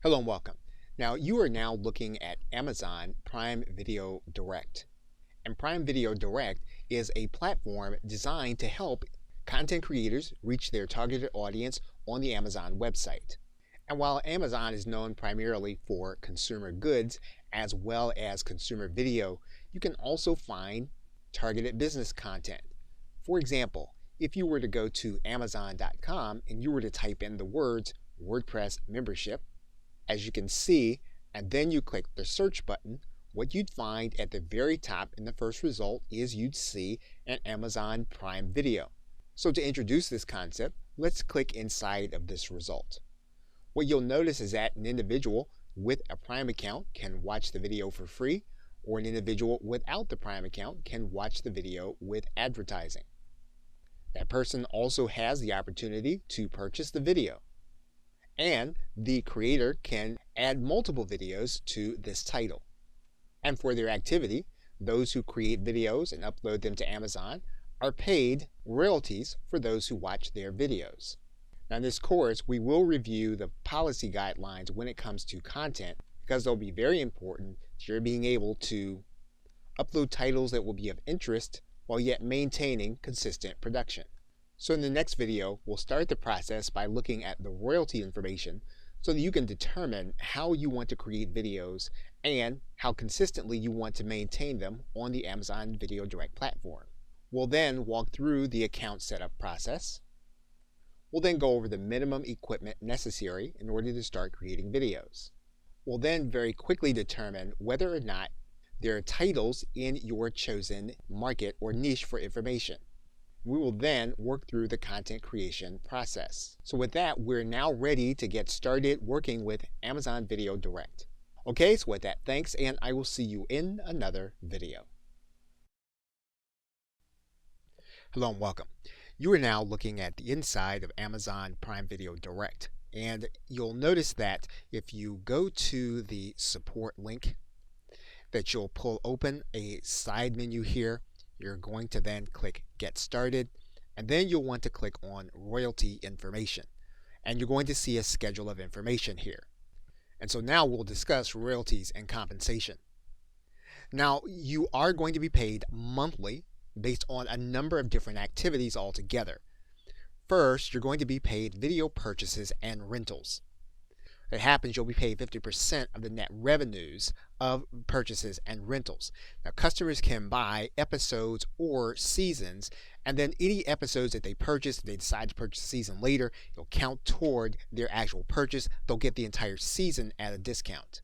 Hello and welcome. Now, you are now looking at Amazon Prime Video Direct. And Prime Video Direct is a platform designed to help content creators reach their targeted audience on the Amazon website. And while Amazon is known primarily for consumer goods as well as consumer video, you can also find targeted business content. For example, if you were to go to Amazon.com and you were to type in the words WordPress membership, as you can see, and then you click the search button, what you'd find at the very top in the first result is you'd see an Amazon Prime Video. So to introduce this concept, let's click inside of this result. What you'll notice is that an individual with a Prime account can watch the video for free, or an individual without the Prime account can watch the video with advertising. That person also has the opportunity to purchase the video. And the creator can add multiple videos to this title. And for their activity, those who create videos and upload them to Amazon are paid royalties for those who watch their videos. Now in this course, we will review the policy guidelines when it comes to content because they'll be very important to your being able to upload titles that will be of interest while yet maintaining consistent production. So in the next video, we'll start the process by looking at the royalty information so that you can determine how you want to create videos and how consistently you want to maintain them on the Amazon Video Direct platform. We'll then walk through the account setup process. We'll then go over the minimum equipment necessary in order to start creating videos. We'll then very quickly determine whether or not there are titles in your chosen market or niche for information. We will then work through the content creation process. So with that, we're now ready to get started working with Amazon Video Direct. Okay, so with that, thanks, and I will see you in another video. Hello and welcome. You are now looking at the inside of Amazon Prime Video Direct. And you'll notice that if you go to the support link, that you'll pull open a side menu here. You're going to then click Get Started, and then you'll want to click on Royalty Information. And you're going to see a schedule of information here. And so now we'll discuss royalties and compensation. Now, you are going to be paid monthly based on a number of different activities altogether. First, you're going to be paid video purchases and rentals. It happens you'll be paid 50% of the net revenues of purchases and rentals. Now customers can buy episodes or seasons, and then any episodes that they purchase, if they decide to purchase a season later, it'll count toward their actual purchase. They'll get the entire season at a discount.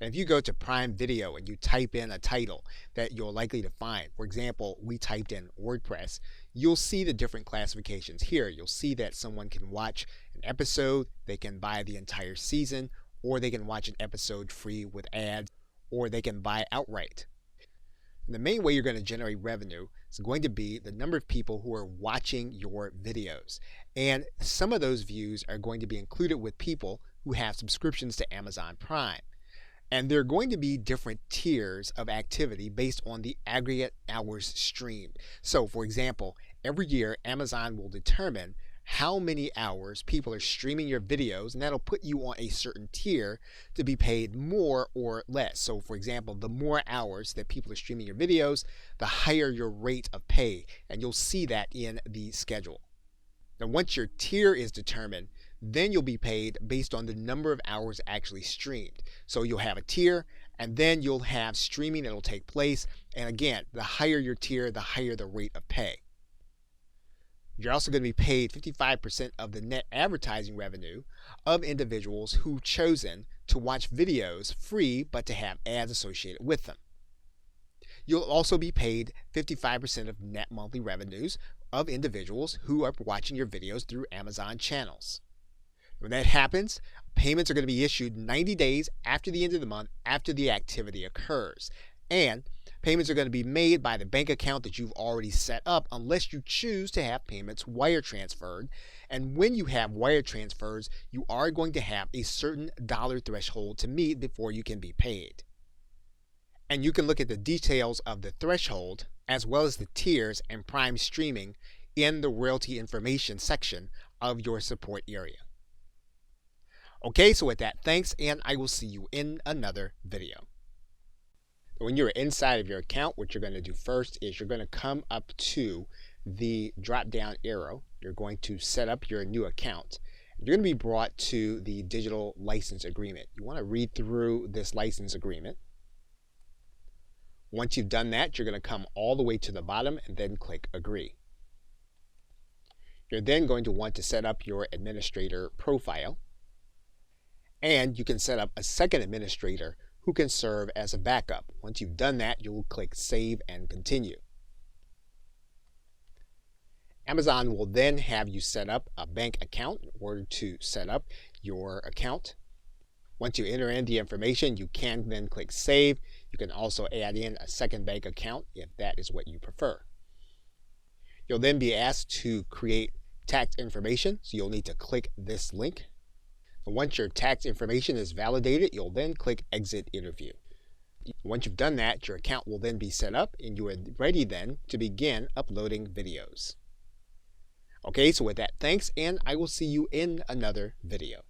And if you go to Prime Video and you type in a title that you're likely to find, for example, we typed in WordPress, you'll see the different classifications here. You'll see that someone can watch an episode, they can buy the entire season, or they can watch an episode free with ads, or they can buy outright. And the main way you're going to generate revenue is going to be the number of people who are watching your videos. And some of those views are going to be included with people who have subscriptions to Amazon Prime. And there are going to be different tiers of activity based on the aggregate hours streamed. So for example, every year Amazon will determine how many hours people are streaming your videos, and that'll put you on a certain tier to be paid more or less. So for example, the more hours that people are streaming your videos, the higher your rate of pay, and you'll see that in the schedule. Now once your tier is determined, then you'll be paid based on the number of hours actually streamed. So you'll have a tier, and then you'll have streaming that will take place. And again, the higher your tier, the higher the rate of pay. You're also going to be paid 55% of the net advertising revenue of individuals who've chosen to watch videos free but to have ads associated with them. You'll also be paid 55% of net monthly revenues of individuals who are watching your videos through Amazon channels. When that happens, payments are going to be issued 90 days after the end of the month after the activity occurs. And payments are going to be made by the bank account that you've already set up unless you choose to have payments wire transferred. And when you have wire transfers, you are going to have a certain dollar threshold to meet before you can be paid. And you can look at the details of the threshold as well as the tiers and Prime streaming in the royalty information section of your support area. Okay, so with that, thanks, and I will see you in another video. When you're inside of your account, what you're going to do first is you're going to come up to the drop down arrow. You're going to set up your new account. You're going to be brought to the digital license agreement. You want to read through this license agreement. Once you've done that, you're going to come all the way to the bottom and then click agree. You're then going to want to set up your administrator profile. And you can set up a second administrator who can serve as a backup. Once you've done that, you'll click Save and Continue. Amazon will then have you set up a bank account in order to set up your account. Once you enter in the information, you can then click Save. You can also add in a second bank account if that is what you prefer. You'll then be asked to create tax information, so you'll need to click this link. Once your tax information is validated, you'll then click Exit Interview. Once you've done that, your account will then be set up and you are ready then to begin uploading videos. Okay, so with that, thanks, and I will see you in another video.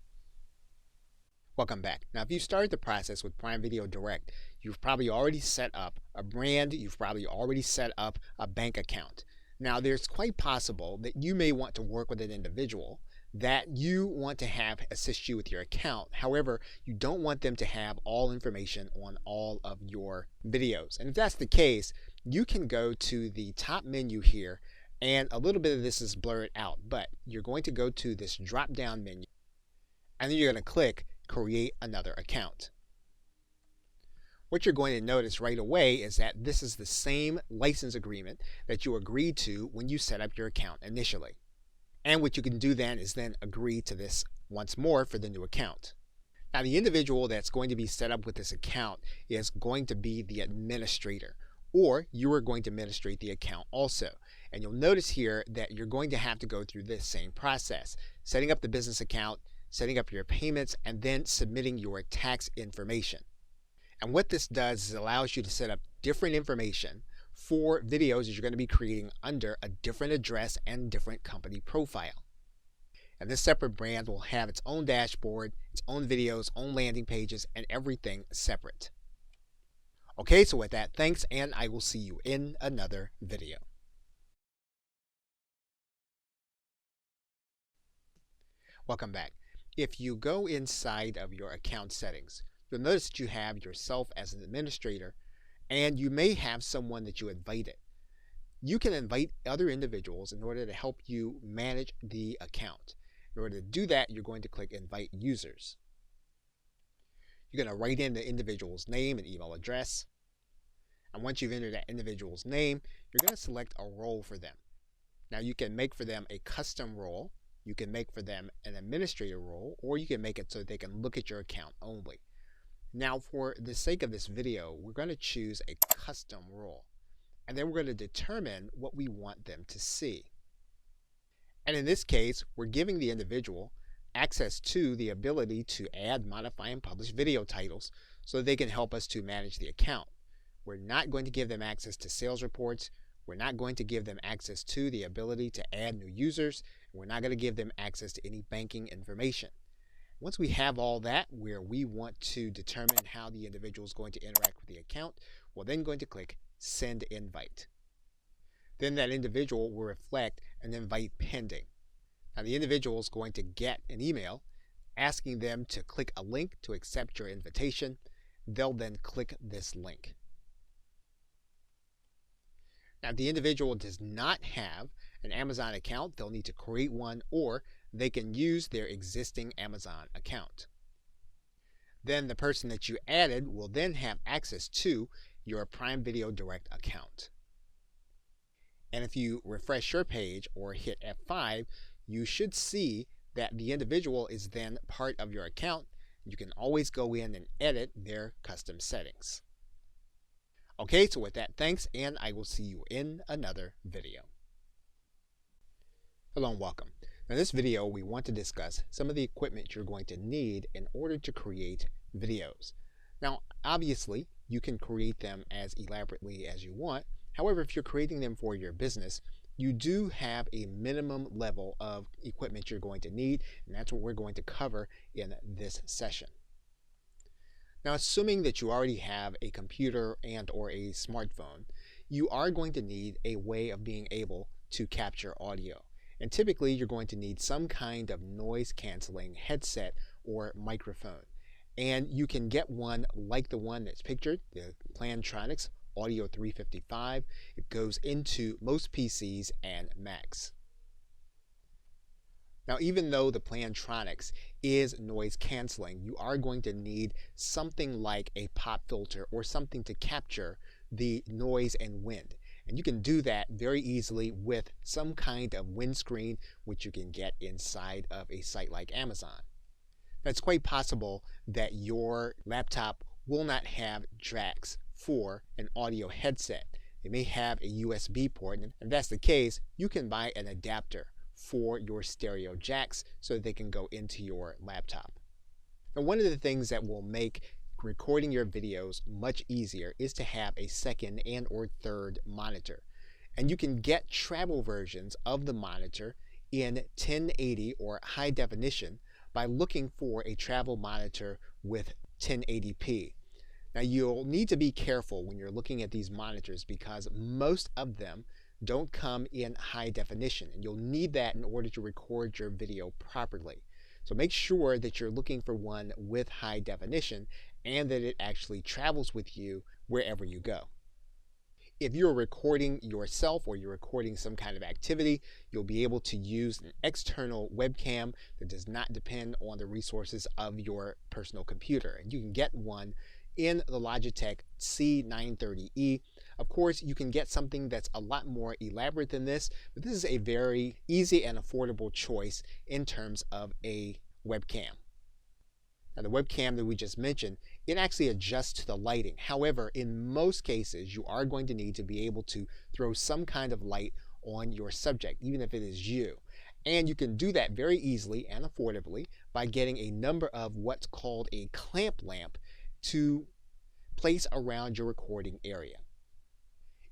Welcome back. Now, if you started the process with Prime Video Direct, you've probably already set up a brand, you've probably already set up a bank account. Now, there's quite possible that you may want to work with an individual that you want to have assist you with your account. However, you don't want them to have all information on all of your videos. And if that's the case, you can go to the top menu here, and a little bit of this is blurred out, but you're going to go to this drop down menu, and then you're going to click Create Another Account. What you're going to notice right away is that this is the same license agreement that you agreed to when you set up your account initially. And what you can do then is then agree to this once more for the new account. Now, the individual that's going to be set up with this account is going to be the administrator, or you are going to administrate the account also. And you'll notice here that you're going to have to go through this same process, setting up the business account, setting up your payments, and then submitting your tax information. And what this does is it allows you to set up different information for videos that you're going to be creating under a different address and different company profile. And this separate brand will have its own dashboard, its own videos, own landing pages, and everything separate. Okay, so with that, thanks, and I will see you in another video. Welcome back. If you go inside of your account settings, you'll notice that you have yourself as an administrator, and you may have someone that you invited. You can invite other individuals in order to help you manage the account. In order to do that, you're going to click Invite Users. You're going to write in the individual's name and email address. And once you've entered that individual's name, you're going to select a role for them. Now, you can make for them a custom role, you can make for them an administrator role, or you can make it so they can look at your account only. Now, for the sake of this video, we're going to choose a custom role, and then we're going to determine what we want them to see. And in this case, we're giving the individual access to the ability to add, modify, and publish video titles so that they can help us to manage the account. We're not going to give them access to sales reports. We're not going to give them access to the ability to add new users. We're not going to give them access to any banking information. Once we have all that, where we want to determine how the individual is going to interact with the account, we're then going to click Send Invite. Then that individual will reflect an invite pending. Now, the individual is going to get an email asking them to click a link to accept your invitation. They'll then click this link. Now, if the individual does not have an Amazon account, they'll need to create one, or they can use their existing Amazon account. Then the person that you added will then have access to your Prime Video Direct account. And if you refresh your page or hit F5, you should see that the individual is then part of your account. You can always go in and edit their custom settings. Okay, so with that, thanks, and I will see you in another video. Hello and welcome. In this video, we want to discuss some of the equipment you're going to need in order to create videos. Now, obviously, you can create them as elaborately as you want. However, if you're creating them for your business, you do have a minimum level of equipment you're going to need, and that's what we're going to cover in this session. Now, assuming that you already have a computer and or a smartphone, you are going to need a way of being able to capture audio. And typically, you're going to need some kind of noise canceling headset or microphone. And you can get one like the one that's pictured, the Plantronics Audio 355. It goes into most PCs and Macs. Now, even though the Plantronics is noise canceling, you are going to need something like a pop filter or something to capture the noise and wind. And you can do that very easily with some kind of windscreen, which you can get inside of a site like Amazon. Now, it's quite possible that your laptop will not have jacks for an audio headset. They may have a USB port, and if that's the case, you can buy an adapter for your stereo jacks so that they can go into your laptop. Now, one of the things that will make recording your videos much easier is to have a second and or third monitor. And you can get travel versions of the monitor in 1080 or high definition by looking for a travel monitor with 1080p. Now, you'll need to be careful when you're looking at these monitors because most of them don't come in high definition, and you'll need that in order to record your video properly. So make sure that you're looking for one with high definition and that it actually travels with you wherever you go. If you're recording yourself or you're recording some kind of activity, you'll be able to use an external webcam that does not depend on the resources of your personal computer. And you can get one in the Logitech C930E. Of course, you can get something that's a lot more elaborate than this, but this is a very easy and affordable choice in terms of a webcam. Now, the webcam that we just mentioned, it actually adjusts to the lighting. However, in most cases, you are going to need to be able to throw some kind of light on your subject, even if it is you. And you can do that very easily and affordably by getting a number of what's called a clamp lamp to place around your recording area.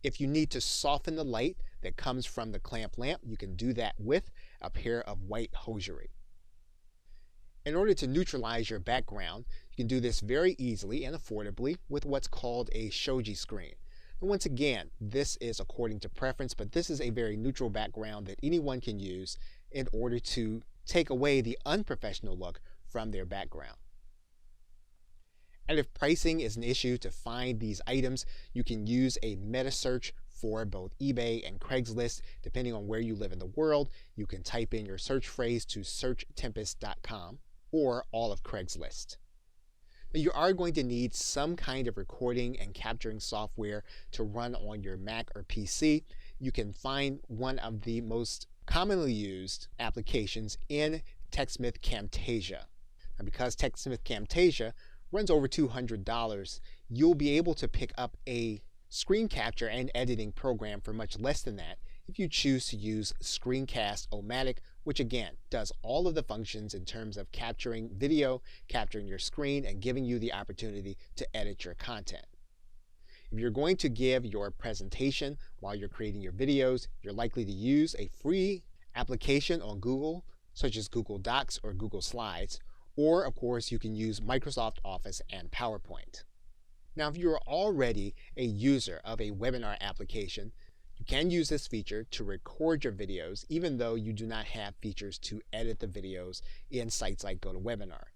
If you need to soften the light that comes from the clamp lamp, you can do that with a pair of white hosiery. In order to neutralize your background, you can do this very easily and affordably with what's called a shoji screen. And once again, this is according to preference, but this is a very neutral background that anyone can use in order to take away the unprofessional look from their background. And if pricing is an issue to find these items, you can use a meta search for both eBay and Craigslist. Depending on where you live in the world, you can type in your search phrase to searchtempest.com or all of Craigslist. Now, you are going to need some kind of recording and capturing software to run on your Mac or PC. You can find one of the most commonly used applications in TechSmith Camtasia. Now, because TechSmith Camtasia runs over $200, you'll be able to pick up a screen capture and editing program for much less than that if you choose to use Screencast-O-Matic, which again does all of the functions in terms of capturing video, capturing your screen, and giving you the opportunity to edit your content. If you're going to give your presentation while you're creating your videos, you're likely to use a free application on Google, such as Google Docs or Google Slides, or of course you can use Microsoft Office and PowerPoint. Now, if you're already a user of a webinar application, you can use this feature to record your videos even though you do not have features to edit the videos in sites like GoToWebinar.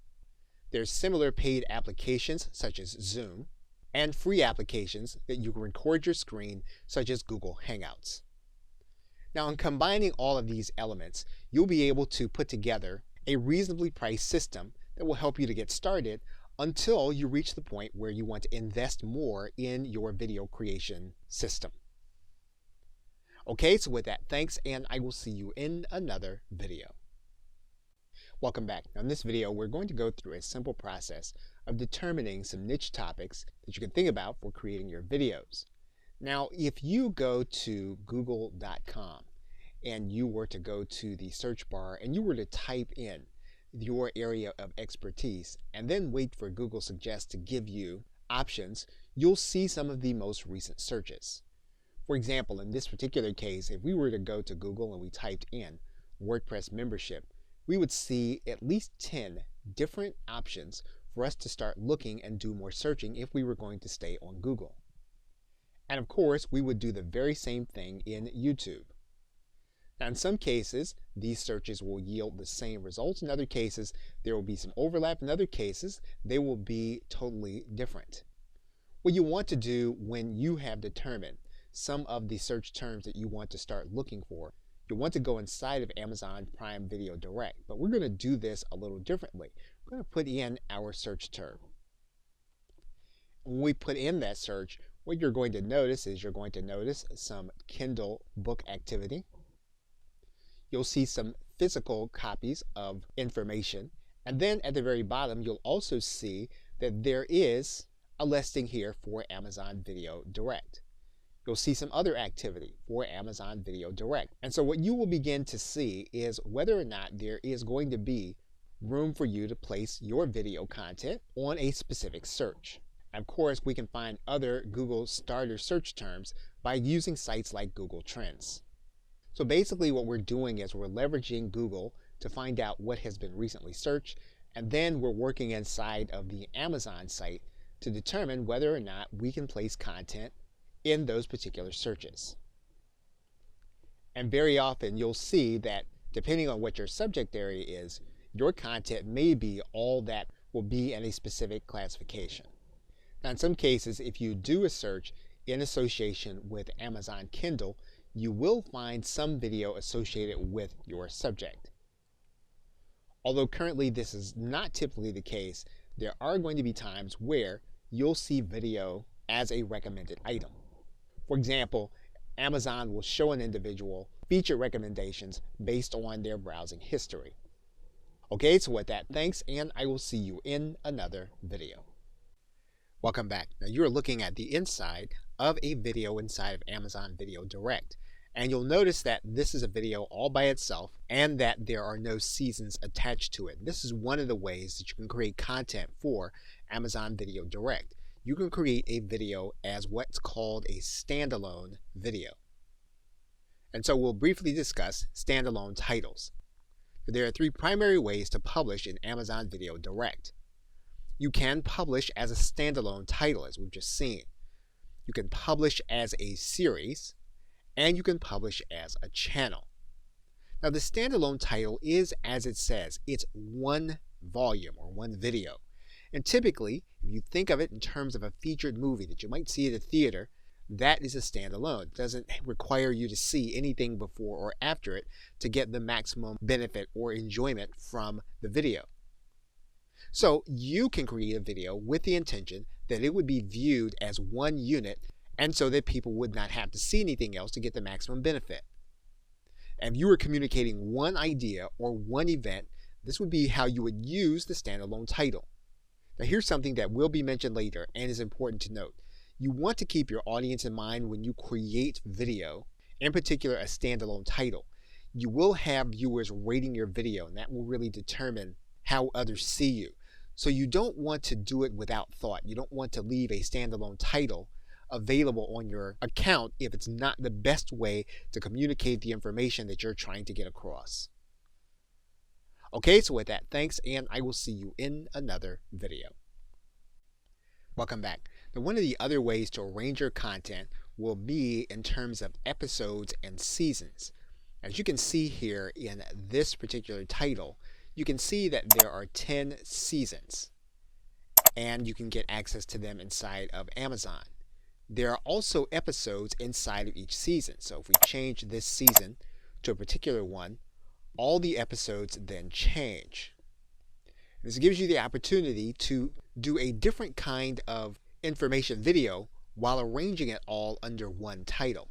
There's similar paid applications such as Zoom and free applications that you can record your screen such as Google Hangouts. Now, in combining all of these elements, you'll be able to put together a reasonably priced system that will help you to get started until you reach the point where you want to invest more in your video creation system. Okay, so with that, thanks, and I will see you in another video. Welcome back. Now, in this video, we're going to go through a simple process of determining some niche topics that you can think about for creating your videos. Now, if you go to google.com and you were to go to the search bar and you were to type in your area of expertise and then wait for Google Suggest to give you options, you'll see some of the most recent searches. For example, in this particular case, if we were to go to Google and we typed in WordPress membership, we would see at least 10 different options for us to start looking and do more searching if we were going to stay on Google. And of course, we would do the very same thing in YouTube. Now, in some cases, these searches will yield the same results. In other cases, there will be some overlap. In other cases, they will be totally different. What you want to do when you have determined some of the search terms that you want to start looking for, you want to go inside of Amazon Prime Video Direct. But we're going to do this a little differently. We're going to put in our search term. When we put in that search, what you're going to notice is you're going to notice some Kindle book activity. You'll see some physical copies of information. And then at the very bottom, you'll also see that there is a listing here for Amazon Video Direct. You'll see some other activity for Amazon Video Direct. And so what you will begin to see is whether or not there is going to be room for you to place your video content on a specific search. And of course, we can find other Google starter search terms by using sites like Google Trends. So basically what we're doing is we're leveraging Google to find out what has been recently searched, and then we're working inside of the Amazon site to determine whether or not we can place content in those particular searches. And very often you'll see that depending on what your subject area is, your content may be all that will be in a specific classification. Now in some cases, if you do a search in association with Amazon Kindle, you will find some video associated with your subject. Although currently this is not typically the case, there are going to be times where you'll see video as a recommended item. For example, Amazon will show an individual featured recommendations based on their browsing history. Okay, so with that, thanks, and I will see you in another video. Welcome back. Now you're looking at the inside of a video inside of Amazon Video Direct. And you'll notice that this is a video all by itself and that there are no seasons attached to it. This is one of the ways that you can create content for Amazon Video Direct. You can create a video as what's called a standalone video. And so we'll briefly discuss standalone titles. There are three primary ways to publish in Amazon Video Direct. You can publish as a standalone title, as we've just seen. You can publish as a series, and you can publish as a channel. Now the standalone title is, as it says, it's one volume or one video. And typically, if you think of it in terms of a featured movie that you might see at a theater, that is a standalone. It doesn't require you to see anything before or after it to get the maximum benefit or enjoyment from the video. So you can create a video with the intention that it would be viewed as one unit, and so that people would not have to see anything else to get the maximum benefit. And if you were communicating one idea or one event, this would be how you would use the standalone title. Now here's something that will be mentioned later and is important to note. You want to keep your audience in mind when you create video, in particular a standalone title. You will have viewers rating your video, and that will really determine how others see you. So you don't want to do it without thought. You don't want to leave a standalone title available on your account if it's not the best way to communicate the information that you're trying to get across. Okay, so with that, thanks, and I will see you in another video. Welcome back. Now, one of the other ways to arrange your content will be in terms of episodes and seasons. As you can see here in this particular title, you can see that there are 10 seasons, and you can get access to them inside of Amazon. There are also episodes inside of each season. So if we change this season to a particular one, all the episodes then change. This gives you the opportunity to do a different kind of information video while arranging it all under one title.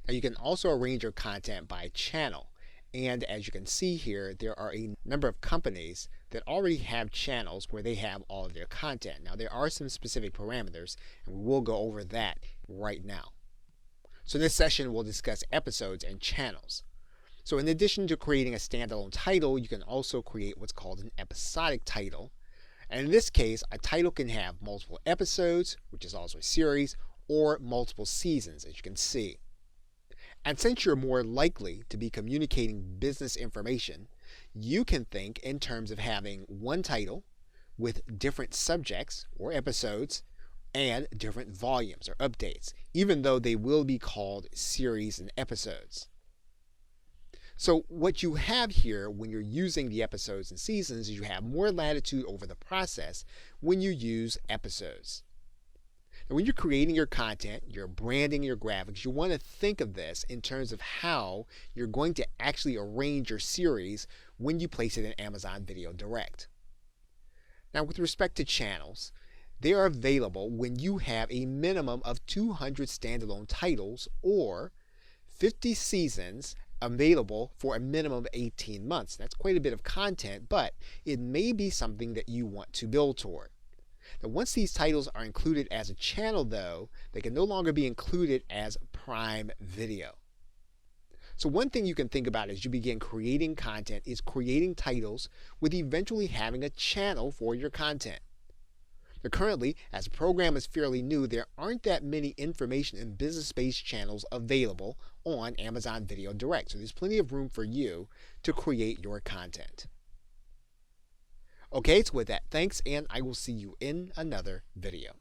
Now you can also arrange your content by channel. And as you can see here, there are a number of companies that already have channels where they have all of their content. Now there are some specific parameters, and we will go over that right now. So in this session, we'll discuss episodes and channels. So in addition to creating a standalone title, you can also create what's called an episodic title. And in this case, a title can have multiple episodes, which is also a series, or multiple seasons, as you can see. And since you're more likely to be communicating business information, you can think in terms of having one title with different subjects or episodes and different volumes or updates, even though they will be called series and episodes. So what you have here when you're using the episodes and seasons is you have more latitude over the process when you use episodes. Now, when you're creating your content, you're branding your graphics, you want to think of this in terms of how you're going to actually arrange your series when you place it in Amazon Video Direct. Now, with respect to channels, they are available when you have a minimum of 200 standalone titles or 50 seasons available for a minimum of 18 months. That's quite a bit of content, but it may be something that you want to build toward. Now, once these titles are included as a channel, though, they can no longer be included as Prime Video. So one thing you can think about as you begin creating content is creating titles with eventually having a channel for your content. Now, currently, as the program is fairly new, there aren't that many information and business-based channels available on Amazon Video Direct. So there's plenty of room for you to create your content. Okay, so with that, thanks, and I will see you in another video.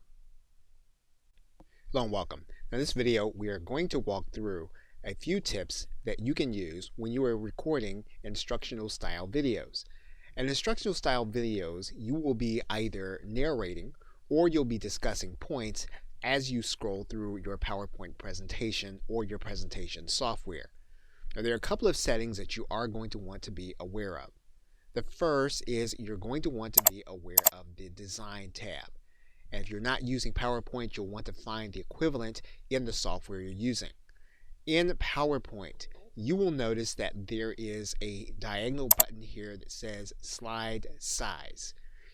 Hello and welcome. Now, in this video, we are going to walk through a few tips that you can use when you are recording instructional style videos. In instructional style videos, you will be either narrating or you'll be discussing points as you scroll through your PowerPoint presentation or your presentation software. Now, there are a couple of settings that you are going to want to be aware of. The first is you're going to want to be aware of the Design tab. And if you're not using PowerPoint, you'll want to find the equivalent in the software you're using. In PowerPoint, you will notice that there is a diagonal button here that says Slide Size.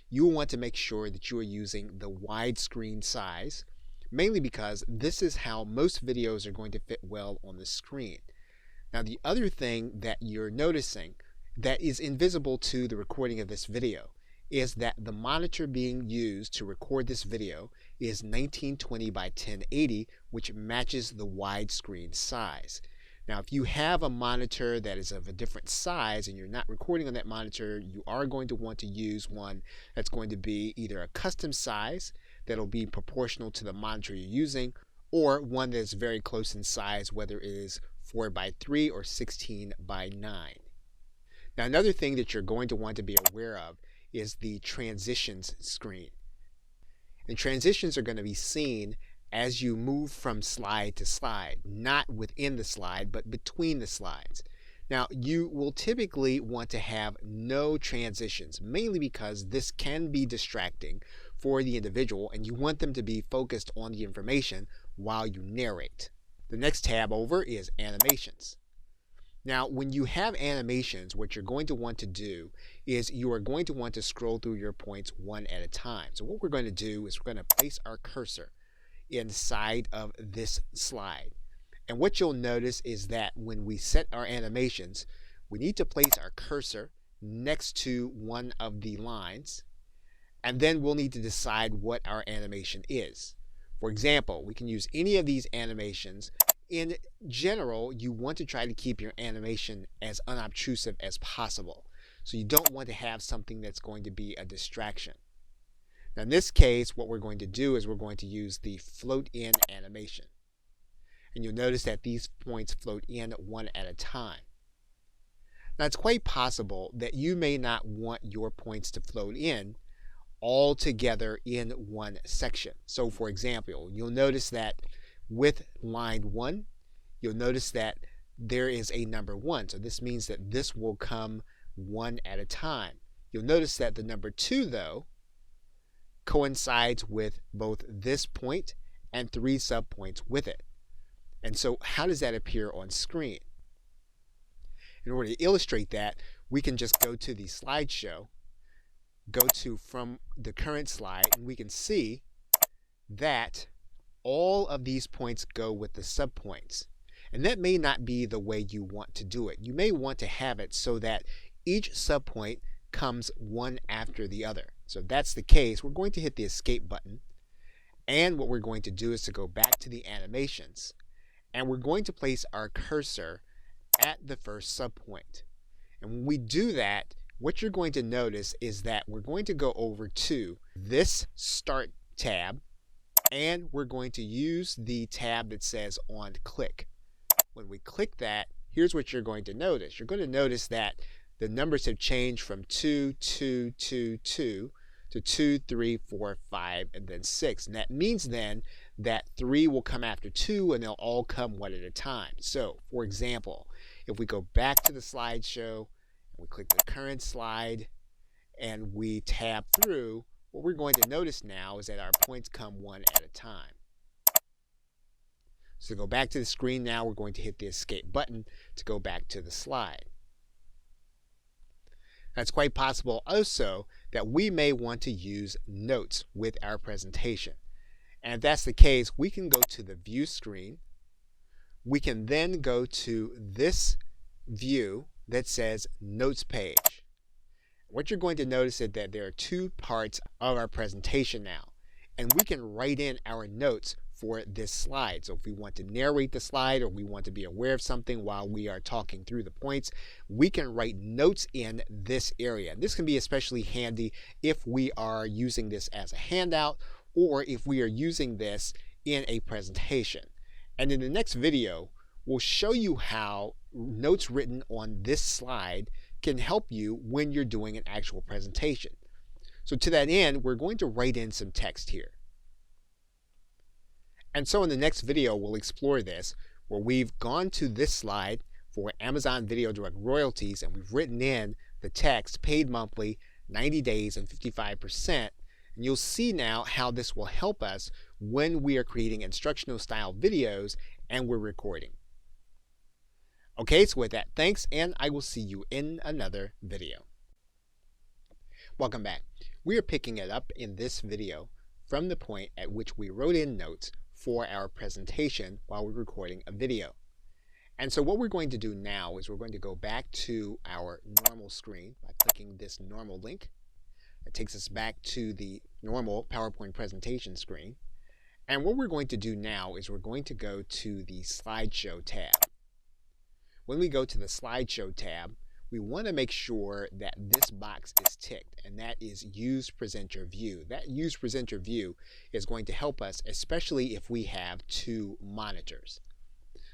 You will want to make sure that you are using the widescreen size, mainly because this is how most videos are going to fit well on the screen. Now, the other thing that you're noticing that is invisible to the recording of this video is that the monitor being used to record this video is 1920 by 1080, which matches the widescreen size. Now, if you have a monitor that is of a different size and you're not recording on that monitor, you are going to want to use one that's going to be either a custom size that'll be proportional to the monitor you're using, or one that's very close in size, whether it is 4 by 3 or 16 by 9. Now, another thing that you're going to want to be aware of is the transitions screen. And transitions are going to be seen as you move from slide to slide, not within the slide, but between the slides. Now, you will typically want to have no transitions, mainly because this can be distracting for the individual and you want them to be focused on the information while you narrate. The next tab over is Animations. Now, when you have animations, what you're going to want to do is you are going to want to scroll through your points one at a time. So what we're going to do is we're going to place our cursor inside of this slide. And what you'll notice is that when we set our animations, we need to place our cursor next to one of the lines, and then we'll need to decide what our animation is. For example, we can use any of these animations. In general, you want to try to keep your animation as unobtrusive as possible. So you don't want to have something that's going to be a distraction. Now, in this case, what we're going to do is we're going to use the float in animation. And you'll notice that these points float in one at a time. Now, it's quite possible that you may not want your points to float in all together in one section. So, for example, you'll notice that with line 1, you'll notice that there is a number 1. So this means that this will come one at a time. You'll notice that the number 2, though, coincides with both this point and 3 subpoints with it. And so how does that appear on screen? In order to illustrate that, we can just go to the slideshow, go to from the current slide, and we can see that all of these points go with the subpoints. And that may not be the way you want to do it. You may want to have it so that each subpoint comes one after the other. So if that's the case, we're going to hit the escape button. And what we're going to do is to go back to the animations, and we're going to place our cursor at the first subpoint. And when we do that, what you're going to notice is that we're going to go over to this Start tab, and we're going to use the tab that says On Click. When we click that, here's what you're going to notice. You're going to notice that the numbers have changed from 2, 2, 2, 2 to 2, 3, 4, 5, and then 6. And that means then that 3 will come after 2, and they'll all come one at a time. So, for example, if we go back to the slideshow, and we click the current slide, and we tab through, what we're going to notice now is that our points come one at a time. So to go back to the screen now, we're going to hit the escape button to go back to the slide. Now, it's quite possible also that we may want to use notes with our presentation. And if that's the case, we can go to the view screen. We can then go to this view that says Notes page. What you're going to notice is that there are two parts of our presentation now, and we can write in our notes for this slide. So if we want to narrate the slide, or we want to be aware of something while we are talking through the points, we can write notes in this area. This can be especially handy if we are using this as a handout, or if we are using this in a presentation. And in the next video, we'll show you how notes written on this slide can help you when you're doing an actual presentation. So to that end, we're going to write in some text here. And so in the next video, we'll explore this, where we've gone to this slide for Amazon Video Direct royalties, and we've written in the text, paid monthly, 90 days, and 55%. And you'll see now how this will help us when we are creating instructional style videos and we're recording. Okay, so with that, thanks, and I will see you in another video. Welcome back. We are picking it up in this video from the point at which we wrote in notes for our presentation while we're recording a video. And so what we're going to do now is we're going to go back to our normal screen by clicking this normal link. It takes us back to the normal PowerPoint presentation screen. And what we're going to do now is we're going to go to the Slideshow tab. When we go to the Slideshow tab, we want to make sure that this box is ticked, and that is Use Presenter View. That Use Presenter View is going to help us, especially if we have two monitors.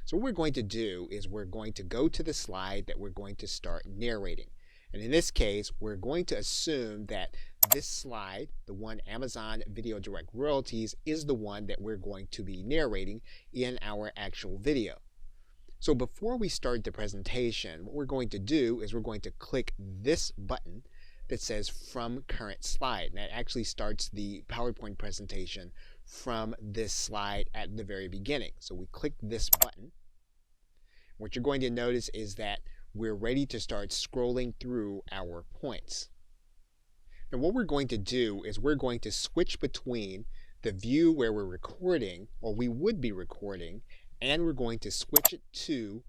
So what we're going to do is we're going to go to the slide that we're going to start narrating. And in this case, we're going to assume that this slide, the one Amazon Video Direct royalties, is the one that we're going to be narrating in our actual video. So before we start the presentation, what we're going to do is we're going to click this button that says From Current Slide. And that actually starts the PowerPoint presentation from this slide at the very beginning. So we click this button. What you're going to notice is that we're ready to start scrolling through our points. Now what we're going to do is we're going to switch between the view where we're recording, or we would be recording, and we're going to switch it to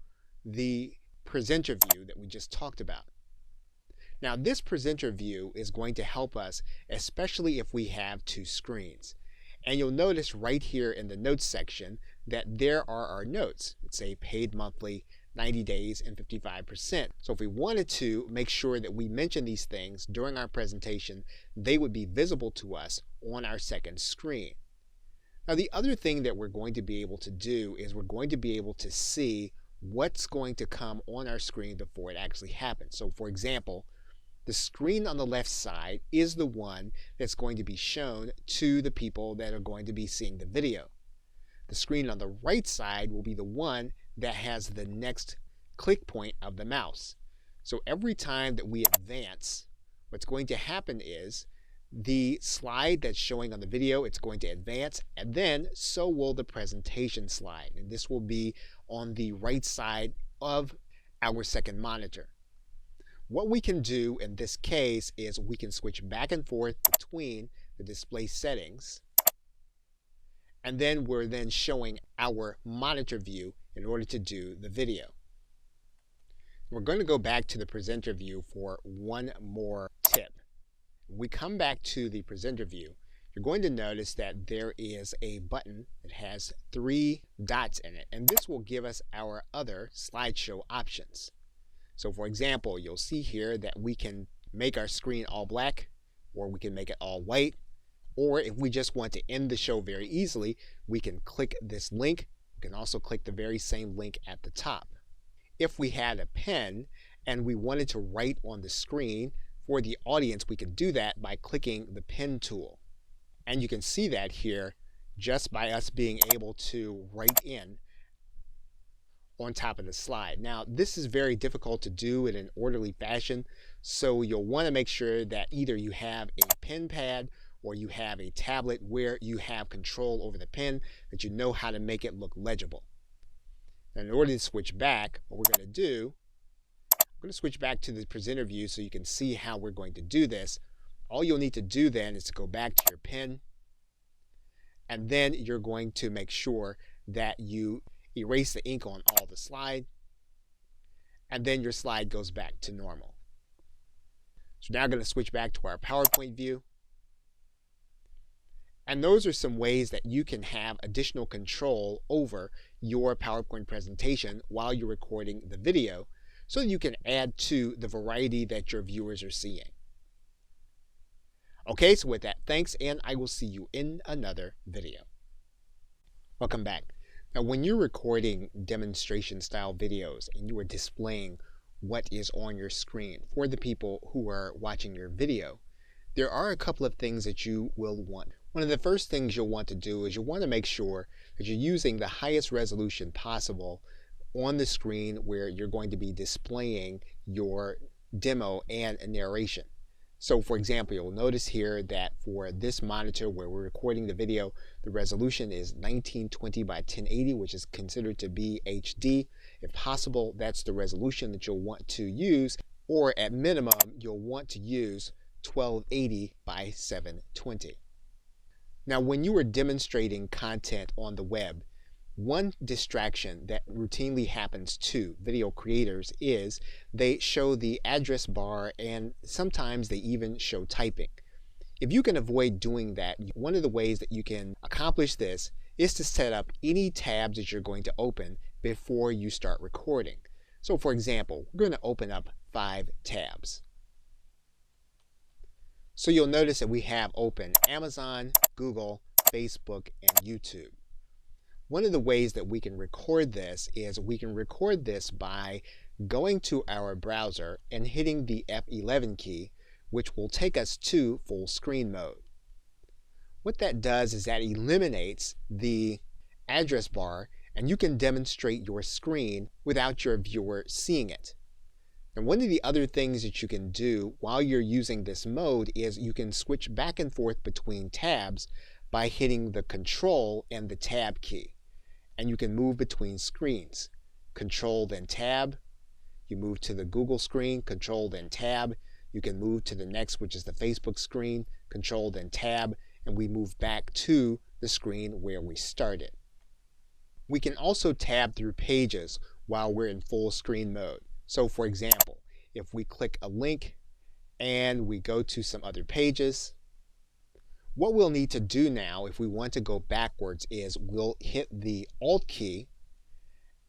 the presenter view that we just talked about. Now this presenter view is going to help us, especially if we have two screens. And you'll notice right here in the notes section that there are our notes. It's a paid monthly, 90 days, and 55%. So if we wanted to make sure that we mention these things during our presentation, they would be visible to us on our second screen. Now the other thing that we're going to be able to do is we're going to be able to see what's going to come on our screen before it actually happens. So for example, the screen on the left side is the one that's going to be shown to the people that are going to be seeing the video. The screen on the right side will be the one that has the next click point of the mouse. So every time that we advance, what's going to happen is the slide that's showing on the video, it's going to advance, and then so will the presentation slide. And this will be on the right side of our second monitor. What we can do in this case is we can switch back and forth between the display settings, and then we're then showing our monitor view in order to do the video. We're going to go back to the presenter view for one more tip. When we come back to the presenter view, you're going to notice that there is a button that has 3 dots in it, and this will give us our other slideshow options. So for example, you'll see here that we can make our screen all black, or we can make it all white, or if we just want to end the show very easily, we can click this link. We can also click the very same link at the top. If we had a pen and we wanted to write on the screen for the audience, we could do that by clicking the pen tool. And you can see that here just by us being able to write in on top of the slide. Now, this is very difficult to do in an orderly fashion, so you'll want to make sure that either you have a pen pad or you have a tablet where you have control over the pen, that you know how to make it look legible. Now, in order to switch back, what we're going to do, we're going to switch back to the presenter view so you can see how we're going to do this. All you'll need to do then is to go back to your pen, and then you're going to make sure that you erase the ink on all the slide, and then your slide goes back to normal. So now I'm going to switch back to our PowerPoint view. And those are some ways that you can have additional control over your PowerPoint presentation while you're recording the video, so that you can add to the variety that your viewers are seeing. Okay, so with that, thanks, and I will see you in another video. Welcome back. Now, when you're recording demonstration style videos and you are displaying what is on your screen for the people who are watching your video, there are a couple of things that you will want. One of the first things you'll want to do is you'll want to make sure that you're using the highest resolution possible on the screen where you're going to be displaying your demo and narration. So for example, you'll notice here that for this monitor where we're recording the video, the resolution is 1920 by 1080, which is considered to be HD. If possible, that's the resolution that you'll want to use, or at minimum, you'll want to use 1280 by 720. Now, when you are demonstrating content on the web, one distraction that routinely happens to video creators is they show the address bar, and sometimes they even show typing. If you can avoid doing that, one of the ways that you can accomplish this is to set up any tabs that you're going to open before you start recording. So for example, we're going to open up 5 tabs. So you'll notice that we have open Amazon, Google, Facebook, and YouTube. One of the ways that we can record this is we can record this by going to our browser and hitting the F11 key, which will take us to full screen mode. What that does is that eliminates the address bar, and you can demonstrate your screen without your viewer seeing it. And one of the other things that you can do while you're using this mode is you can switch back and forth between tabs by hitting the Control and the Tab key. And you can move between screens. Control then Tab. You move to the Google screen, Control then Tab. You can move to the next, which is the Facebook screen, Control then Tab, and we move back to the screen where we started. We can also tab through pages while we're in full screen mode. So for example, if we click a link and we go to some other pages, what we'll need to do now if we want to go backwards is we'll hit the Alt key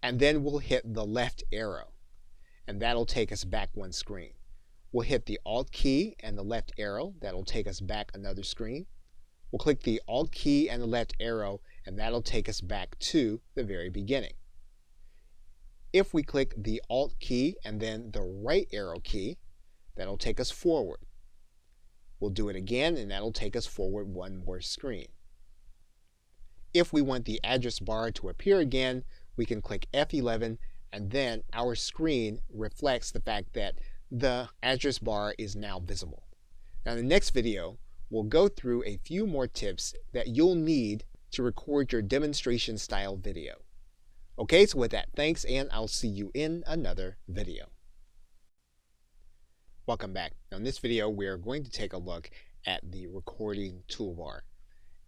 and then we'll hit the left arrow, and that'll take us back one screen. We'll hit the Alt key and the left arrow, that'll take us back another screen. We'll click the Alt key and the left arrow, and that'll take us back to the very beginning. If we click the Alt key and then the right arrow key, that'll take us forward. We'll do it again, and that'll take us forward one more screen. If we want the address bar to appear again, we can click F11, and then our screen reflects the fact that the address bar is now visible. Now in the next video, we'll go through a few more tips that you'll need to record your demonstration style video. Okay, so with that, thanks, and I'll see you in another video. Welcome back. Now in this video, we're going to take a look at the recording toolbar.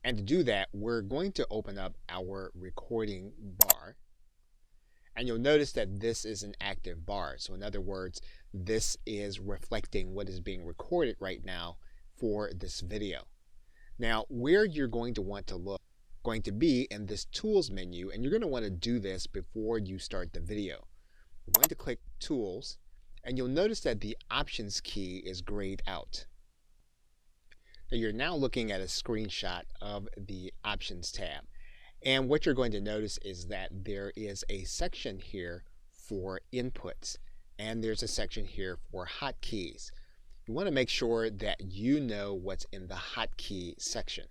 And to do that, we're going to open up our recording bar. And you'll notice that this is an active bar. So in other words, this is reflecting what is being recorded right now for this video. Now, where you're going to want to look going to be in this Tools menu, and you're going to want to do this before you start the video. We're going to click Tools, and you'll notice that the Options key is grayed out. Now, you're now looking at a screenshot of the Options tab. And what you're going to notice is that there is a section here for inputs, and there's a section here for hotkeys. You want to make sure that you know what's in the hotkey section.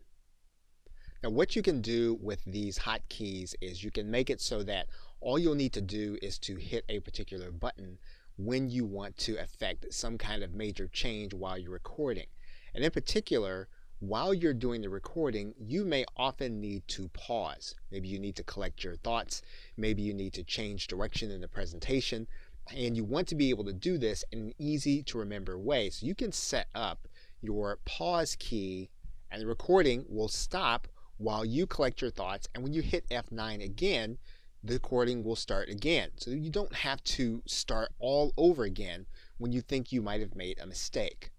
Now, what you can do with these hotkeys is you can make it so that all you'll need to do is to hit a particular button when you want to affect some kind of major change while you're recording. And in particular, while you're doing the recording, you may often need to pause. Maybe you need to collect your thoughts. Maybe you need to change direction in the presentation. And you want to be able to do this in an easy to remember way. So you can set up your pause key and the recording will stop while you collect your thoughts. And when you hit F9 again, the recording will start again. So you don't have to start all over again when you think you might have made a mistake.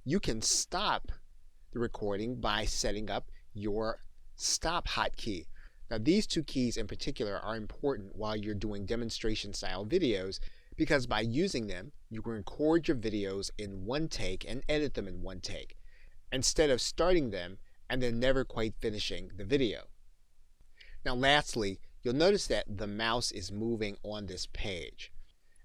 You can stop the recording by setting up your stop hotkey. Now, these two keys in particular are important while you're doing demonstration style videos because by using them, you can record your videos in one take and edit them in one take instead of starting them and then never quite finishing the video. Now, lastly, you'll notice that the mouse is moving on this page.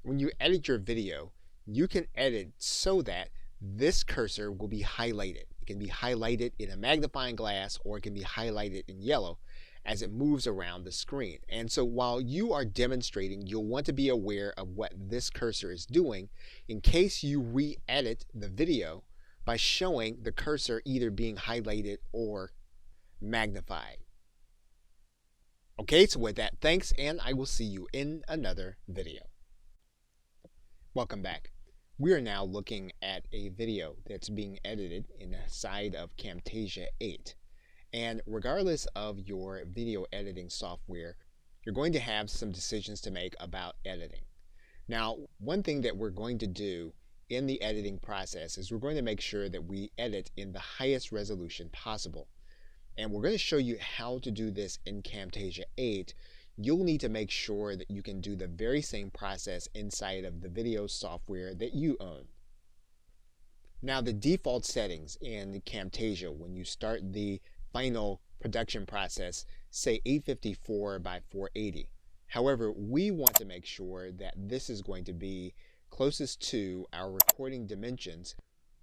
When you edit your video, you can edit so that this cursor will be highlighted. It can be highlighted in a magnifying glass or it can be highlighted in yellow as it moves around the screen. And so while you are demonstrating, you'll want to be aware of what this cursor is doing in case you re-edit the video by showing the cursor either being highlighted or magnified. Okay, so with that, thanks, and I will see you in another video. Welcome back. We are now looking at a video that's being edited inside of Camtasia 8. And regardless of your video editing software, you're going to have some decisions to make about editing. Now, one thing that we're going to do in the editing process is we're going to make sure that we edit in the highest resolution possible. And we're going to show you how to do this in Camtasia 8. You'll need to make sure that you can do the very same process inside of the video software that you own. Now, the default settings in Camtasia when you start the final production process say 854 by 480. However, we want to make sure that this is going to be closest to our recording dimensions,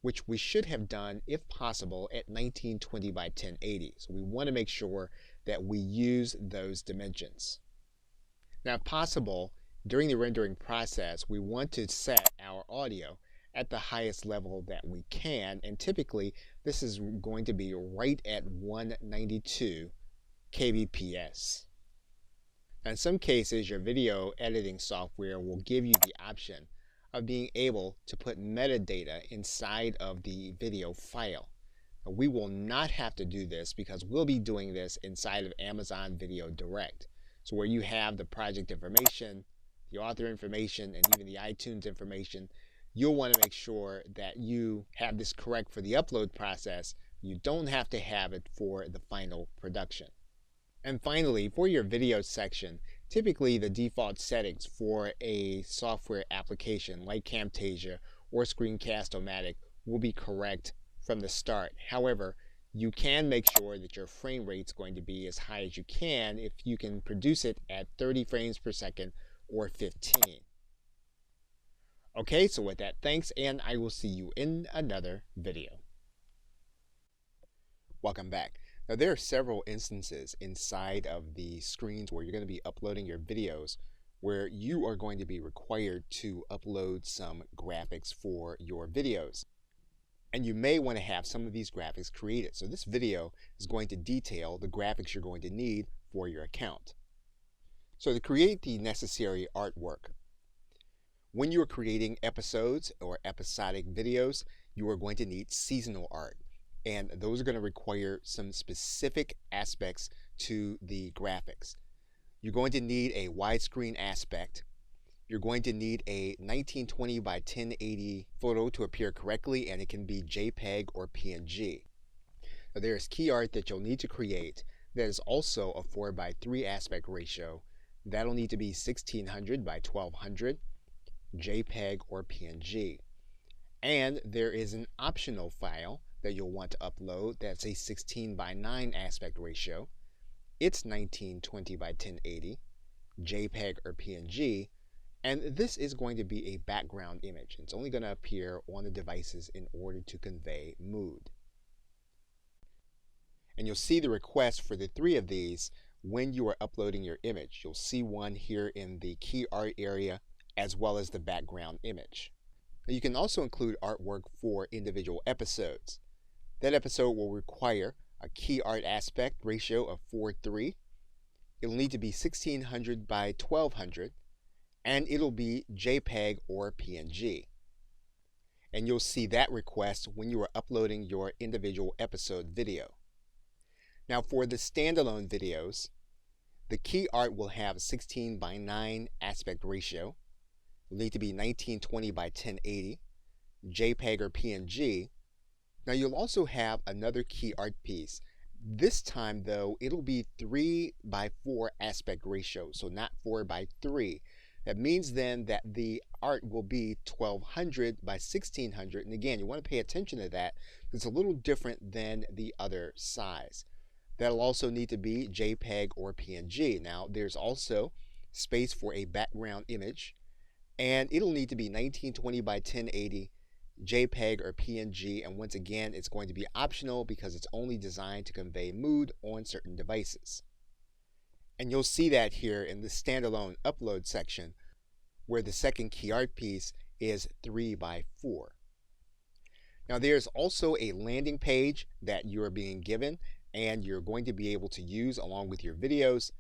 which we should have done, if possible, at 1920 by 1080. So we want to make sure that we use those dimensions. Now, if possible, during the rendering process, we want to set our audio at the highest level that we can, and typically this is going to be right at 192 kbps. Now, in some cases, your video editing software will give you the option of being able to put metadata inside of the video file. Now, we will not have to do this because we'll be doing this inside of Amazon Video Direct. So where you have the project information, the author information, and even the iTunes information, you'll want to make sure that you have this correct for the upload process. You don't have to have it for the final production. And finally, for your video section, typically the default settings for a software application like Camtasia or Screencast-O-Matic will be correct from the start. However, you can make sure that your frame rate is going to be as high as you can if you can produce it at 30 frames per second or 15. Okay, so with that, thanks, and I will see you in another video. Welcome back. Now, there are several instances inside of the screens where you're going to be uploading your videos where you are going to be required to upload some graphics for your videos. And you may want to have some of these graphics created. So this video is going to detail the graphics you're going to need for your account. So to create the necessary artwork, when you're creating episodes or episodic videos, you are going to need seasonal art. And those are going to require some specific aspects to the graphics. You're going to need a widescreen aspect. You're going to need a 1920 by 1080 photo to appear correctly, and it can be JPEG or PNG. Now, there's key art that you'll need to create that is also a 4:3 aspect ratio. That'll need to be 1600 by 1200, JPEG or PNG. And there is an optional file that you'll want to upload that's a 16:9 aspect ratio. It's 1920 by 1080, JPEG or PNG, and this is going to be a background image. It's only going to appear on the devices in order to convey mood. And you'll see the request for the 3 of these when you are uploading your image. You'll see one here in the key art area as well as the background image. Now, you can also include artwork for individual episodes. That episode will require a key art aspect ratio of 4:3. It'll need to be 1600 by 1200, and it'll be JPEG or PNG. And you'll see that request when you are uploading your individual episode video. Now, for the standalone videos, the key art will have a 16:9 aspect ratio. It'll need to be 1920 by 1080, JPEG or PNG. Now, you'll also have another key art piece. This time, though, it'll be 3:4 aspect ratio, so not 4:3. That means then that the art will be 1200 by 1600. And again, you want to pay attention to that. It's a little different than the other size. That'll also need to be JPEG or PNG. Now, there's also space for a background image, and it'll need to be 1920 by 1080, JPEG or PNG, and once again, it's going to be optional because it's only designed to convey mood on certain devices. And you'll see that here in the standalone upload section, where the second key art piece is 3:4. Now, there's also a landing page that you're being given and you're going to be able to use along with your videos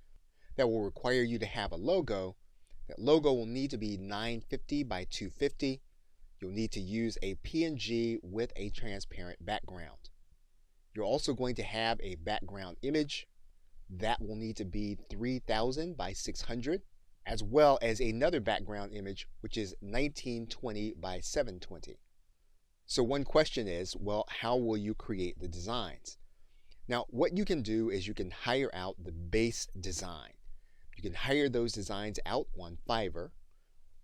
that will require you to have a logo. That logo will need to be 950 by 250. You'll need to use a PNG with a transparent background. You're also going to have a background image that will need to be 3000 by 600, as well as another background image which is 1920 by 720. So one question is, well, how will you create the designs? Now, what you can do is you can hire out the base design. You can hire those designs out on Fiverr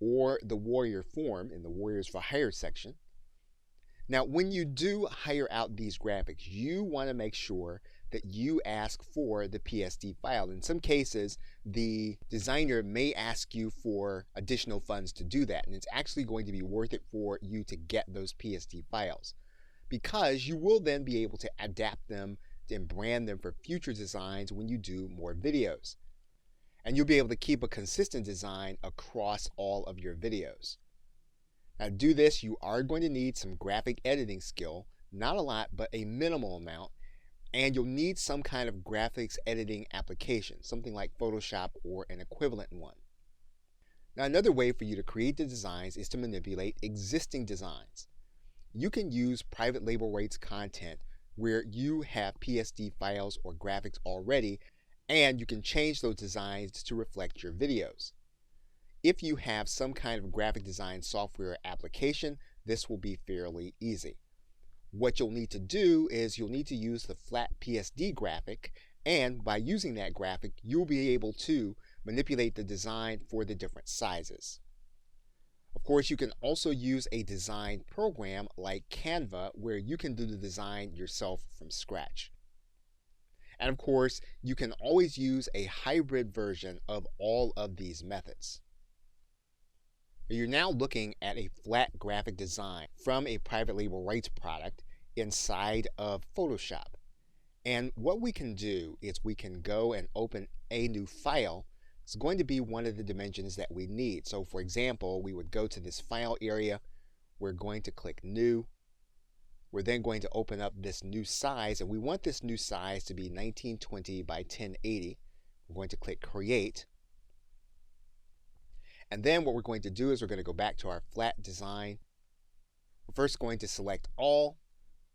or the Warrior Forum in the Warriors for Hire section. Now, when you do hire out these graphics, you want to make sure that you ask for the PSD file. In some cases, the designer may ask you for additional funds to do that, and it's actually going to be worth it for you to get those PSD files because you will then be able to adapt them and brand them for future designs when you do more videos. And you'll be able to keep a consistent design across all of your videos. Now, to do this, you are going to need some graphic editing skill, not a lot, but a minimal amount, and you'll need some kind of graphics editing application, something like Photoshop or an equivalent one. Now, another way for you to create the designs is to manipulate existing designs. You can use private label rights content where you have PSD files or graphics already, and you can change those designs to reflect your videos. If you have some kind of graphic design software application, this will be fairly easy. What you'll need to do is you'll need to use the flat PSD graphic, and by using that graphic, you'll be able to manipulate the design for the different sizes. Of course, you can also use a design program like Canva where you can do the design yourself from scratch. And of course, you can always use a hybrid version of all of these methods. You're now looking at a flat graphic design from a private label rights product inside of Photoshop. And what we can do is we can go and open a new file. It's going to be one of the dimensions that we need. So for example, we would go to this file area. We're going to click New. We're then going to open up this new size, and we want this new size to be 1920 by 1080. We're going to click Create. And then what we're going to do is we're going to go back to our flat design. We're first going to select all.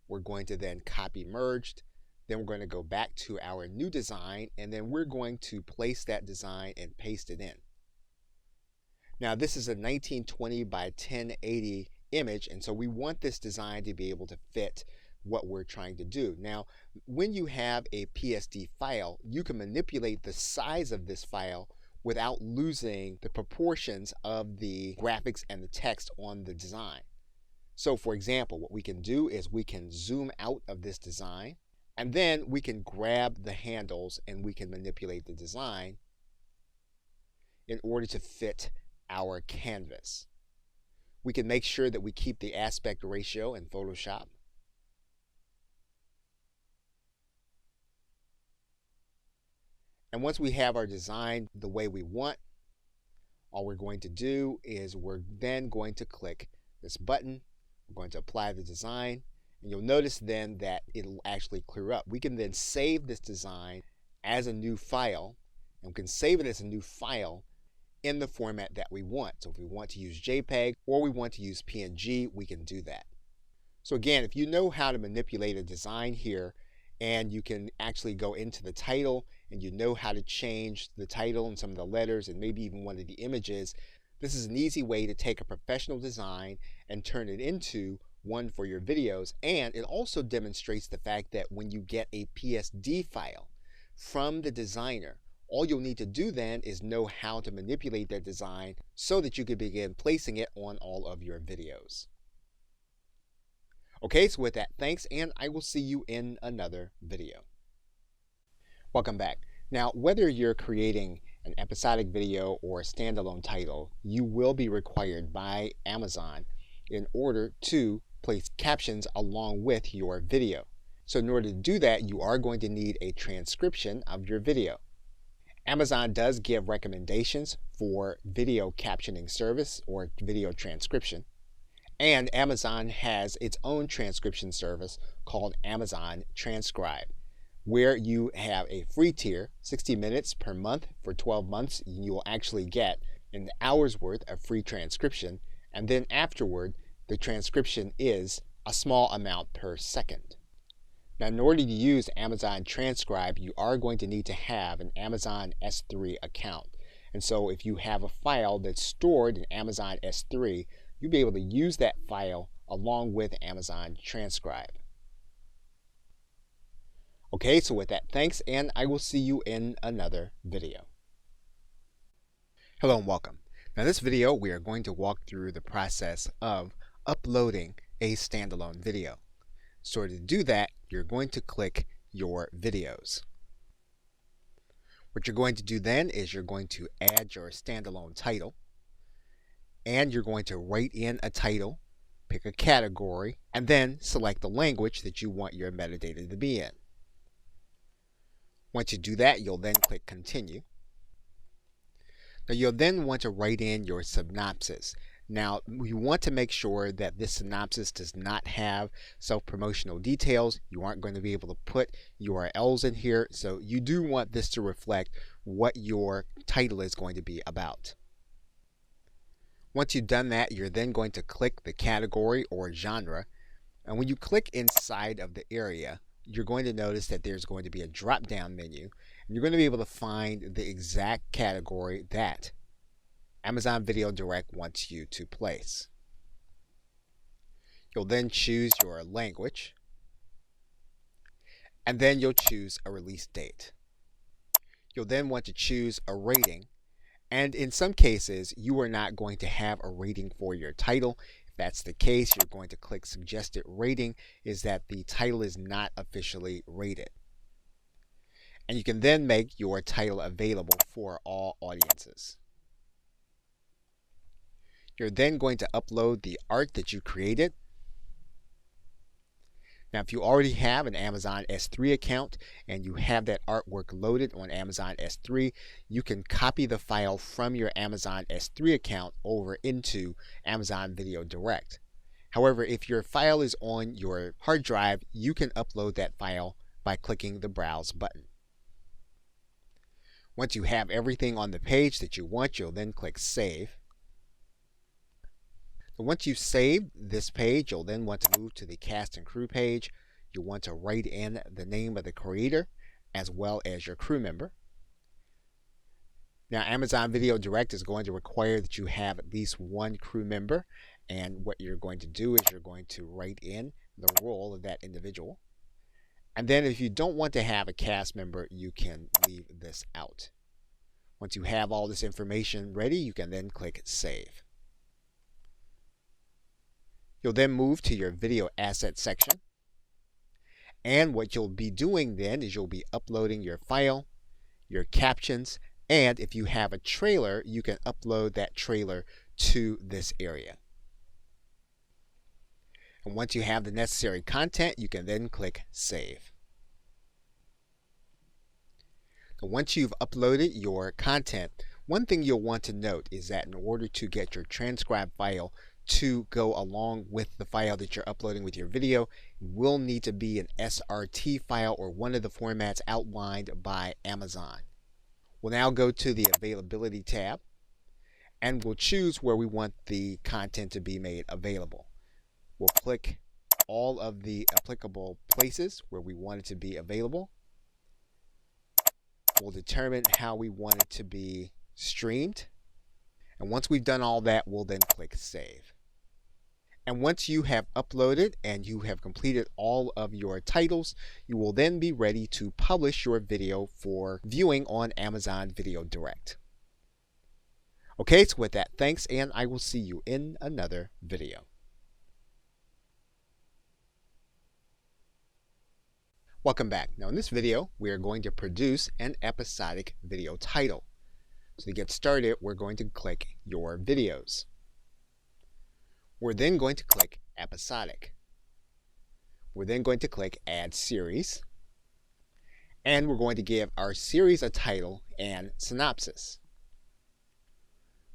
We're going to then copy merged. Then we're going to go back to our new design, and then we're going to place that design and paste it in. Now this is a 1920 by 1080 image, and so we want this design to be able to fit what we're trying to do. Now, when you have a PSD file, you can manipulate the size of this file without losing the proportions of the graphics and the text on the design. So for example, what we can do is we can zoom out of this design, and then we can grab the handles and we can manipulate the design in order to fit our canvas. We can make sure that we keep the aspect ratio in Photoshop. And once we have our design the way we want, all we're going to do is we're then going to click this button. We're going to apply the design, and you'll notice then that it'll actually clear up. We can then save this design as a new file, and we can save it as a new file in the format that we want. So if we want to use JPEG or we want to use PNG, we can do that. So again, if you know how to manipulate a design here, and you can actually go into the title and you know how to change the title and some of the letters and maybe even one of the images, this is an easy way to take a professional design and turn it into one for your videos. And it also demonstrates the fact that when you get a PSD file from the designer, all you'll need to do then is know how to manipulate that design so that you can begin placing it on all of your videos. Okay, so with that, thanks, and I will see you in another video. Welcome back. Now, whether you're creating an episodic video or a standalone title, you will be required by Amazon in order to place captions along with your video. So in order to do that, you are going to need a transcription of your video. Amazon does give recommendations for video captioning service or video transcription. And Amazon has its own transcription service called Amazon Transcribe, where you have a free tier, 60 minutes per month for 12 months. You will actually get an hour's worth of free transcription. And then afterward, the transcription is a small amount per second. Now, in order to use Amazon Transcribe, you are going to need to have an Amazon S3 account. And so if you have a file that's stored in Amazon S3, you'll be able to use that file along with Amazon Transcribe. Okay, so with that, thanks, and I will see you in another video. Hello and welcome. Now, this video, we are going to walk through the process of uploading a standalone video. So to do that, you're going to click your videos. What you're going to do then is you're going to add your standalone title, and you're going to write in a title, pick a category, and then select the language that you want your metadata to be in. Once you do that, you'll then click continue. Now you'll then want to write in your synopsis. Now you want to make sure that this synopsis does not have self-promotional details. You aren't going to be able to put URLs in here, so you do want this to reflect what your title is going to be about. Once you've done that, you're then going to click the category or genre, and when you click inside of the area, you're going to notice that there's going to be a drop-down menu, and you're going to be able to find the exact category that Amazon Video Direct wants you to place. You'll then choose your language, and then you'll choose a release date. You'll then want to choose a rating, and in some cases, you are not going to have a rating for your title. If that's the case, you're going to click suggested rating, is that the title is not officially rated. And you can then make your title available for all audiences. You're then going to upload the art that you created. Now, if you already have an Amazon S3 account and you have that artwork loaded on Amazon S3, you can copy the file from your Amazon S3 account over into Amazon Video Direct. However, if your file is on your hard drive, you can upload that file by clicking the Browse button. Once you have everything on the page that you want, you'll then click Save. Once you've saved this page, you'll then want to move to the cast and crew page. You'll want to write in the name of the creator as well as your crew member. Now, Amazon Video Direct is going to require that you have at least one crew member, and what you're going to do is you're going to write in the role of that individual. And then if you don't want to have a cast member, you can leave this out. Once you have all this information ready, you can then click Save. You'll then move to your video asset section. And what you'll be doing then is you'll be uploading your file, your captions, and if you have a trailer, you can upload that trailer to this area. And once you have the necessary content, you can then click Save. So once you've uploaded your content, one thing you'll want to note is that in order to get your transcribed file to go along with the file that you're uploading with your video, it will need to be an SRT file or one of the formats outlined by Amazon. We'll now go to the Availability tab and we'll choose where we want the content to be made available. We'll click all of the applicable places where we want it to be available. We'll determine how we want it to be streamed. And once we've done all that, we'll then click Save. And once you have uploaded and you have completed all of your titles, you will then be ready to publish your video for viewing on Amazon Video Direct. Okay, so with that, thanks, and I will see you in another video. Welcome back. Now in this video, we are going to produce an episodic video title. So to get started, we're going to click Your Videos. We're then going to click Episodic. We're then going to click Add Series. And we're going to give our series a title and synopsis.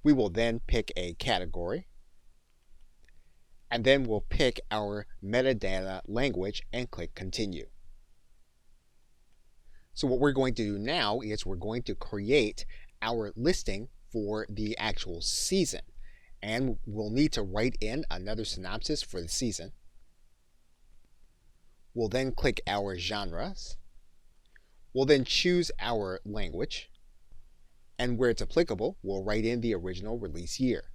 We will then pick a category. And then we'll pick our metadata language and click Continue. So what we're going to do now is we're going to create our listing for the actual season. And we'll need to write in another synopsis for the season. We'll then click our genres. We'll then choose our language. And where it's applicable, we'll write in the original release year.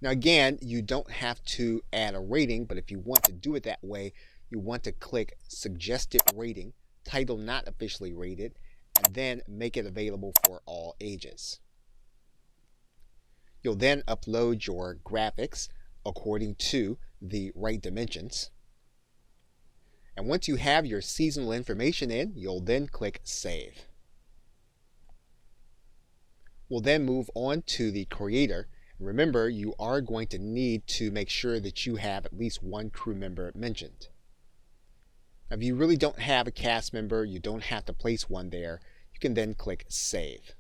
Now again, you don't have to add a rating, but if you want to do it that way, you want to click Suggested Rating, Title Not Officially Rated, and then make it available for all ages. You'll then upload your graphics according to the right dimensions. And once you have your seasonal information in, you'll then click Save. We'll then move on to the creator. Remember, you are going to need to make sure that you have at least one crew member mentioned. Now, if you really don't have a cast member, you don't have to place one there. You can then click Save.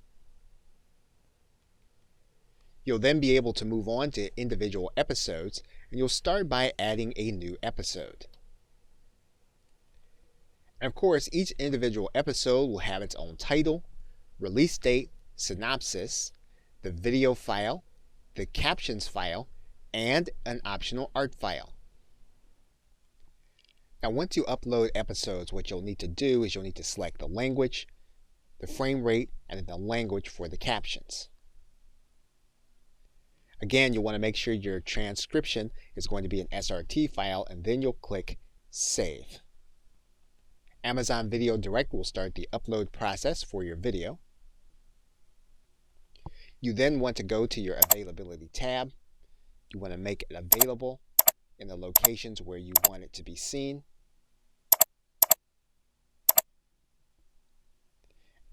You'll then be able to move on to individual episodes, and you'll start by adding a new episode. And of course, each individual episode will have its own title, release date, synopsis, the video file, the captions file, and an optional art file. Now, once you upload episodes, what you'll need to do is you'll need to select the language, the frame rate, and then the language for the captions. Again, you'll want to make sure your transcription is going to be an SRT file, and then you'll click Save. Amazon Video Direct will start the upload process for your video. You then want to go to your Availability tab. You want to make it available in the locations where you want it to be seen.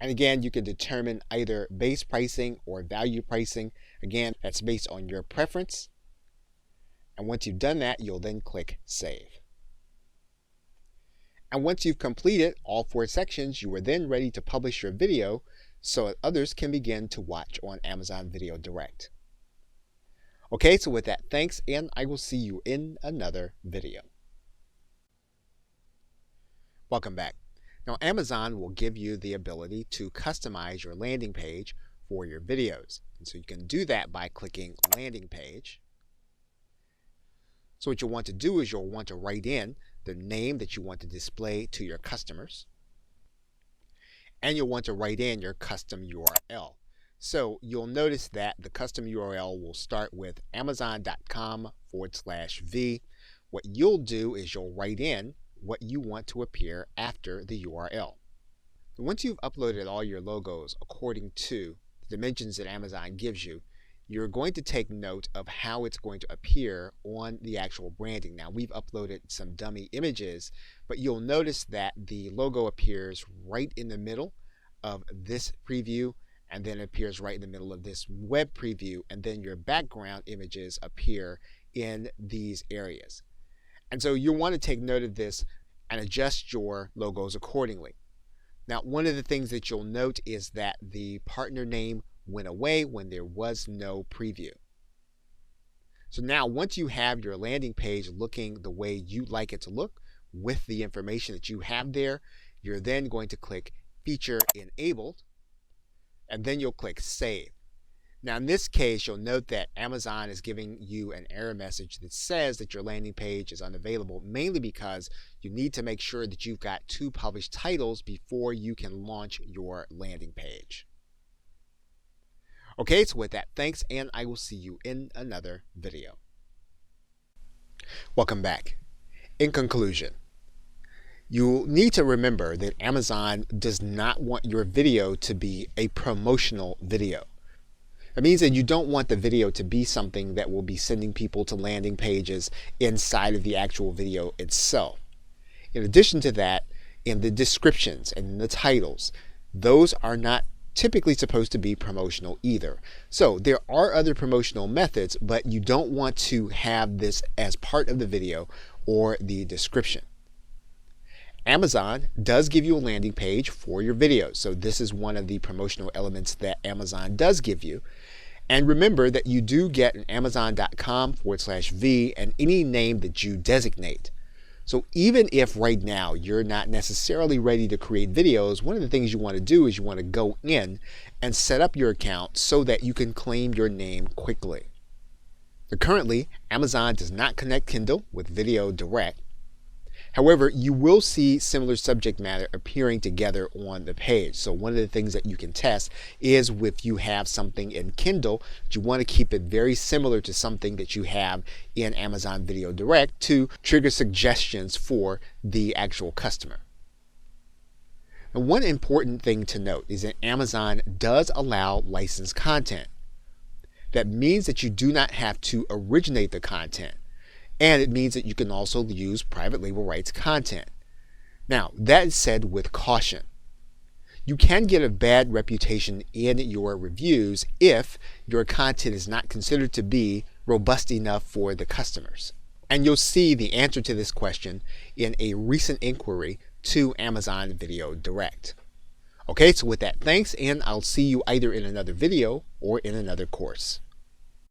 And again, you can determine either base pricing or value pricing. Again, that's based on your preference. And once you've done that, you'll then click Save. And once you've completed all 4 sections, you are then ready to publish your video so that others can begin to watch on Amazon Video Direct. Okay, so with that, thanks, and I will see you in another video. Welcome back. Now, Amazon will give you the ability to customize your landing page for your videos. And so you can do that by clicking Landing Page. So what you'll want to do is you'll want to write in the name that you want to display to your customers. And you'll want to write in your custom URL. So you'll notice that the custom URL will start with amazon.com/v What you'll do is you'll write in what you want to appear after the URL. Once you've uploaded all your logos according to the dimensions that Amazon gives you, you're going to take note of how it's going to appear on the actual branding. Now, we've uploaded some dummy images, but you'll notice that the logo appears right in the middle of this preview, and then it appears right in the middle of this web preview, and then your background images appear in these areas. And so you'll want to take note of this and adjust your logos accordingly. Now, one of the things that you'll note is that the partner name went away when there was no preview. So now, once you have your landing page looking the way you'd like it to look with the information that you have there, you're then going to click Feature Enabled, and then you'll click Save. Now, in this case, you'll note that Amazon is giving you an error message that says that your landing page is unavailable, mainly because you need to make sure that you've got 2 published titles before you can launch your landing page. Okay, so with that, thanks, and I will see you in another video. Welcome back. In conclusion, you'll need to remember that Amazon does not want your video to be a promotional video. It means that you don't want the video to be something that will be sending people to landing pages inside of the actual video itself. In addition to that, in the descriptions and the titles, those are not typically supposed to be promotional either. So there are other promotional methods, but you don't want to have this as part of the video or the description. Amazon does give you a landing page for your videos. So this is one of the promotional elements that Amazon does give you. And remember that you do get an amazon.com/V and any name that you designate. So even if right now you're not necessarily ready to create videos, one of the things you want to do is you want to go in and set up your account so that you can claim your name quickly. So currently, Amazon does not connect Kindle with Video Direct. However, you will see similar subject matter appearing together on the page. So one of the things that you can test is if you have something in Kindle, you want to keep it very similar to something that you have in Amazon Video Direct to trigger suggestions for the actual customer. And one important thing to note is that Amazon does allow licensed content. That means that you do not have to originate the content. And it means that you can also use private label rights content. Now, that is said with caution. You can get a bad reputation in your reviews if your content is not considered to be robust enough for the customers. And you'll see the answer to this question in a recent inquiry to Amazon Video Direct. Okay, so with that, thanks, and I'll see you either in another video or in another course.